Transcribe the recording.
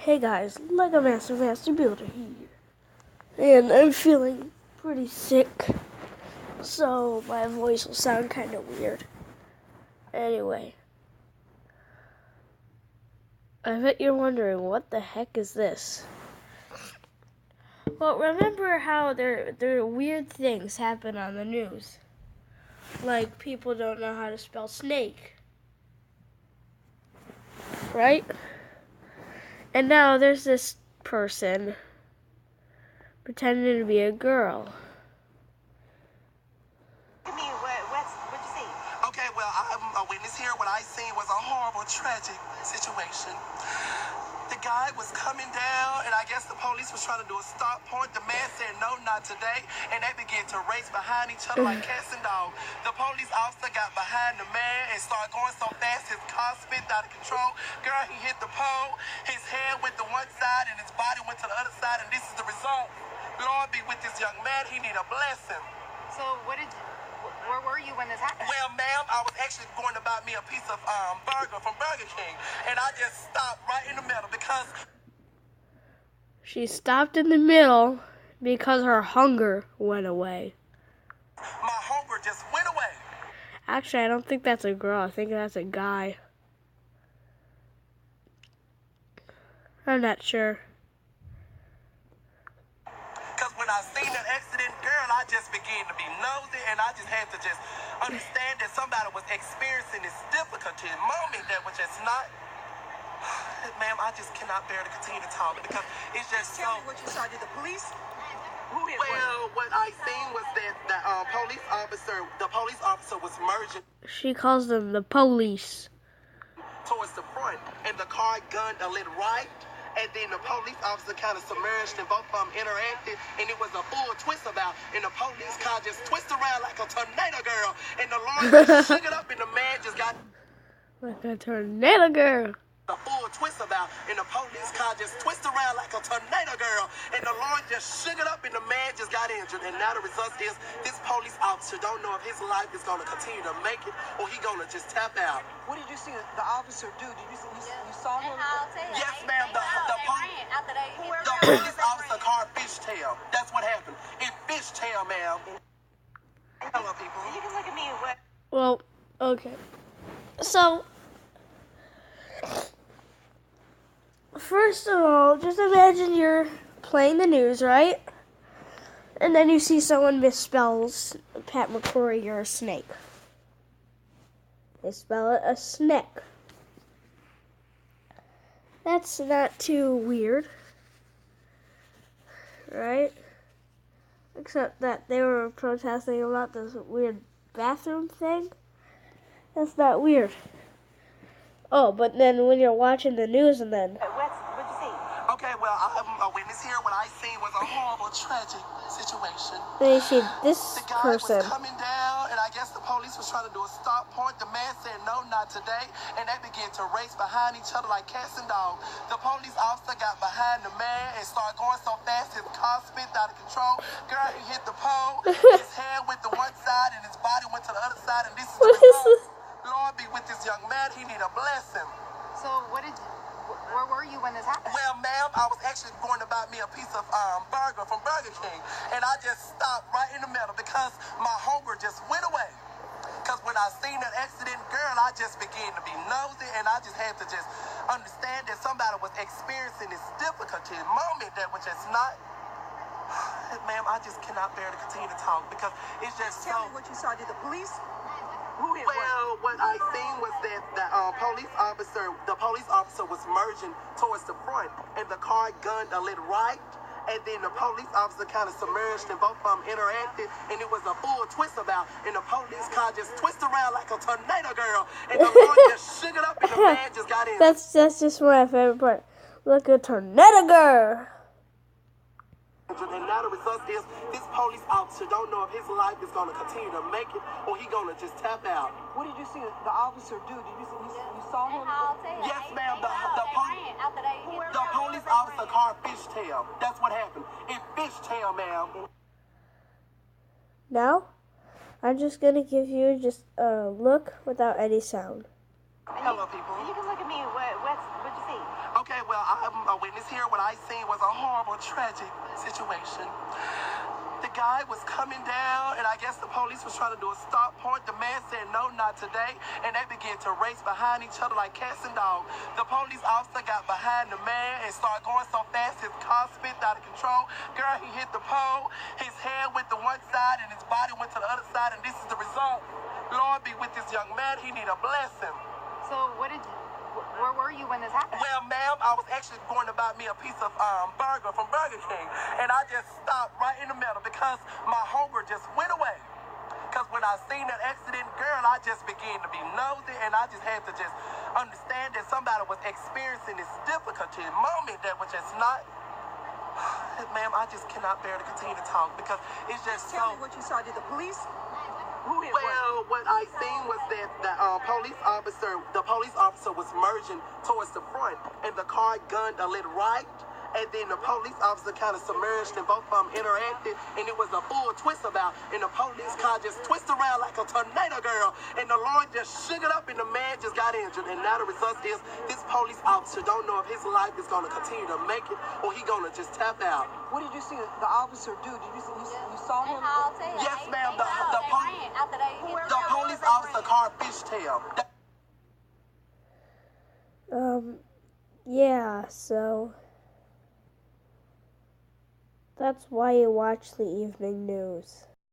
Hey guys, Lego Master Builder here. And I'm feeling pretty sick, so my voice will sound kind of weird. Anyway, I bet you're wondering, what the heck is this? Well, remember how there are weird things happen on the news? Like people don't know how to spell snake, right? And now there's this person pretending to be a girl. What'd you see? Okay, well, I'm a witness here. What I seen was a horrible, tragic situation. The guy was coming down, and I guess the police was trying to do a stop point. The man said, no, not today, and they began to race behind each other like cats and dogs. The police officer got behind the man and started going so fast, his car spit out of control. Girl, he hit the pole. His head went to one side, and his body went to the other side, and this is the result. Lord be with this young man. He need a blessing. So where were you when this happened? Well, ma'am, I was actually going to buy me a piece of burger from Burger King, and I just stopped right in the middle because... She stopped in the middle because her hunger went away. My hunger just went away. Actually, I don't think that's a girl. I think that's a guy. I'm not sure. Because when I seen that accident, girl, I just began to be nosy, and I just had to just understand that somebody was experiencing this difficulty moment that was just not... Ma'am, I just cannot bear to continue to talk because it's just Tell me what you saw. Did the police? Well, what I seen was that the police officer was merging She calls them the police. towards the front, and the car gunned a little right. And then the police officer kind of submerged, and both of them interacted, and it was a full twist about, and the police car just twisted around like a tornado girl, and the lawyer just shook it up, and the man just got Like a tornado girl. a full twist about, and the police car just twisted around like a tornado girl, and the lawyer just shook it up, and the man just got injured. And now the result is this police officer don't know if his life is going to continue to make it, or he going to just tap out. What did you see the officer do? Did you saw him? Yes, ma'am. The police officer car fishtail. That's what happened. It fishtail, ma'am. Hello, people. You can look at me and what? Well, okay. So, first of all, just imagine you're playing the news, right? And then you see someone misspells Pat McCrory or a snake. They spell it a Snek. That's not too weird, right? Except that they were protesting about this weird bathroom thing. That's not weird. Oh, but then when you're watching the news and then... What'd you see? Okay, well, I'm a witness here. What I seen was a horrible, tragic situation. Then you see this The guy person. was coming down, and I guess the police was trying to do a stop point. The man said, no, not today, and they began to race behind each other like cats and dogs. The police officer got behind the man and started going so fast, his car spit out of control. Girl, he hit the pole. His head went to one side, and his body went to the other side, and this is the What is result. this? Lord be with this young man. He need a blessing. So where were you when this happened? Well, ma'am, I was actually going to buy me a piece of burger from Burger King, and I just stopped right in the middle because my hunger just went away. Because when I seen that accident, girl, I just began to be nosy, and I just had to just understand that somebody was experiencing this difficulty moment that was just not... Ma'am, I just cannot bear to continue to talk because it's just Tell me what you saw. Did the police? Well, what I seen was that the police officer was merging towards the front, and the car gunned a little right, and then the police officer kind of submerged, and both of them interacted, and it was a full twist about, and the police car just twisted around like a tornado girl, and the lawyer just shook it up, and the man just got in. That's just my favorite part. Look at tornado girl. And now the result is this police officer don't know if his life is going to continue to make it, or he going to just tap out. What did you see the officer do? Did you saw him? Yes, ma'am. The police officer car fishtail. That's what happened. It fishtail, ma'am. Now, I'm just going to give you just a look without any sound. Hello, people. You can look at me and what'd you see? Okay, well, I'm a witness here. What I seen was a horrible, tragic situation. The guy was coming down, and I guess the police was trying to do a stop point. The man said, no, not today, and they began to race behind each other like cats and dogs. The police officer got behind the man and started going so fast his car spit out of control. Girl, he hit the pole. His head went to one side, and his body went to the other side, and this is the result. Lord be with this young man. He need a blessing. So where were you when this happened? Well, ma'am, I was actually going to buy me a piece of burger from Burger King, and I just stopped right in the middle because my hunger just went away. Because when I seen that accident, girl, I just began to be nosy, and I just had to just understand that somebody was experiencing this difficulty moment that was just not. Ma'am, I just cannot bear to continue to talk because it's just Tell so. me what you saw. Did the police? Who hit Well, what I seen was that the police officer was merging towards the front, and the car gunned a little right, and then the police officer kind of submerged, and both of them interacted, and it was a full twist about, and the police car just twisted around like a tornado, girl, and the Lord just shook it up, and the man just got injured, and now the result is this police officer don't know if his life is going to continue to make it, or he going to just tap out. What did you see the officer do? Did you see? You saw him? Yes, ma'am. The police officer car fishtail. Yeah, so that's why you watch the evening news.